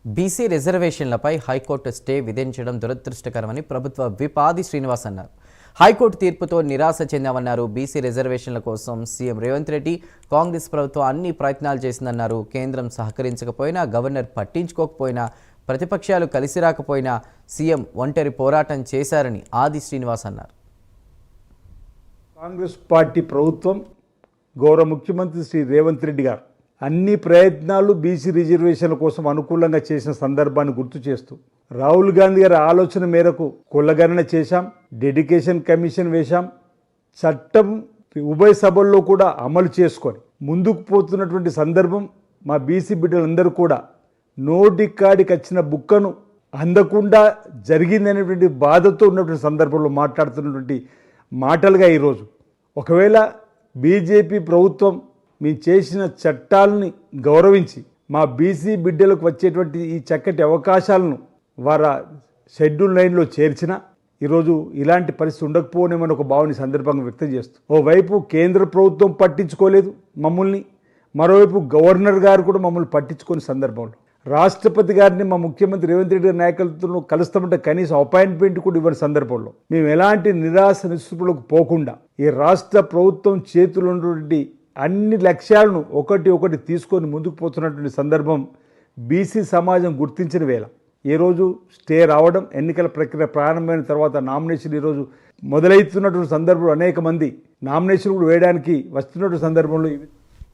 BC రిజర్వేషన్లపై high court stay విధించడం దురదృష్టకరమని ప్రభుత్వ whip ఆది శ్రీనివాస్ అన్నారు. హైకోర్టు తీర్పుతో నిరాశ చెందామన్నారు. బీసీ రిజర్వేషన్ల కోసం సీఎం రేవంత్ రెడ్డి, కాంగ్రెస్ ప్రభుత్వం అన్ని ప్రయత్నాలు చేసిందన్నారు. కేంద్రం సహకరించకపోయినా, గవర్నర్ పట్టించుకోకపోయినా, ప్రతిపక్షాలు కలిసి రాకపోయినా సీఎం ఒంటరి పోరాటం చేశారని ఆది శ్రీనివాస్ అన్నారు. కాంగ్రెస్ పార్టీ ప్రభుత్వం, గౌరవ ముఖ్యమంత్రి శ్రీ రేవంత్ రెడ్డి గారు అన్ని ప్రయత్నాలు బీసీ రిజర్వేషన్ల కోసం అనుకూలంగా చేసిన సందర్భాన్ని గుర్తు చేస్తూ రాహుల్ గాంధీ గారి ఆలోచన మేరకు కులగణన చేశాం, డెడికేషన్ కమిషన్ వేశాం, చట్టం ఉభయ సభల్లో కూడా అమలు చేసుకొని ముందుకు పోతున్నటువంటి సందర్భం మా బీసీ బిడ్డలందరూ కూడా నోటికాడికి వచ్చిన బుక్కను అందకుండా జరిగిందనేటువంటి బాధతో ఉన్నటువంటి సందర్భంలో మాట్లాడుతున్నటువంటి మాటలుగా ఈరోజు ఒకవేళ బీజేపీ ప్రభుత్వం మేము చేసిన చట్టాలని గౌరవించి మా బీసీ బిడ్డలకు వచ్చేటువంటి ఈ చక్కటి అవకాశాలను వారి షెడ్యూల్ లైన్లో చేర్చిన ఈరోజు ఇలాంటి పరిస్థితి ఉండకపోనేమని ఒక భావన సందర్భంగా వ్యక్తం చేస్తూ ఓవైపు కేంద్ర ప్రభుత్వం పట్టించుకోలేదు మమ్మల్ని, మరోవైపు గవర్నర్ గారు కూడా మమ్మల్ని పట్టించుకునే సందర్భంలో రాష్ట్రపతి గారిని మా ముఖ్యమంత్రి రేవంత్ రెడ్డి గారి నాయకత్వంలో కలుస్తామంటే కనీసం అపాయింట్మెంట్ కూడా ఇవ్వని సందర్భంలో మేము ఎలాంటి నిరాశ నిస్పృహలకు పోకుండా ఈ రాష్ట్ర ప్రభుత్వం చేతుల్లో ఉన్నటువంటి అన్ని లక్ష్యాలను ఒకటి తీసుకొని ముందుకు పోతున్నటువంటి సందర్భం బీసీ సమాజం గుర్తించిన వేళ ఈరోజు స్టే రావడం, ఎన్నికల ప్రక్రియ ప్రారంభమైన తర్వాత నామినేషన్ ఈరోజు మొదలవుతున్నటువంటి సందర్భంలో అనేక మంది నామినేషన్ కూడా వేయడానికి వస్తున్నటువంటి సందర్భంలో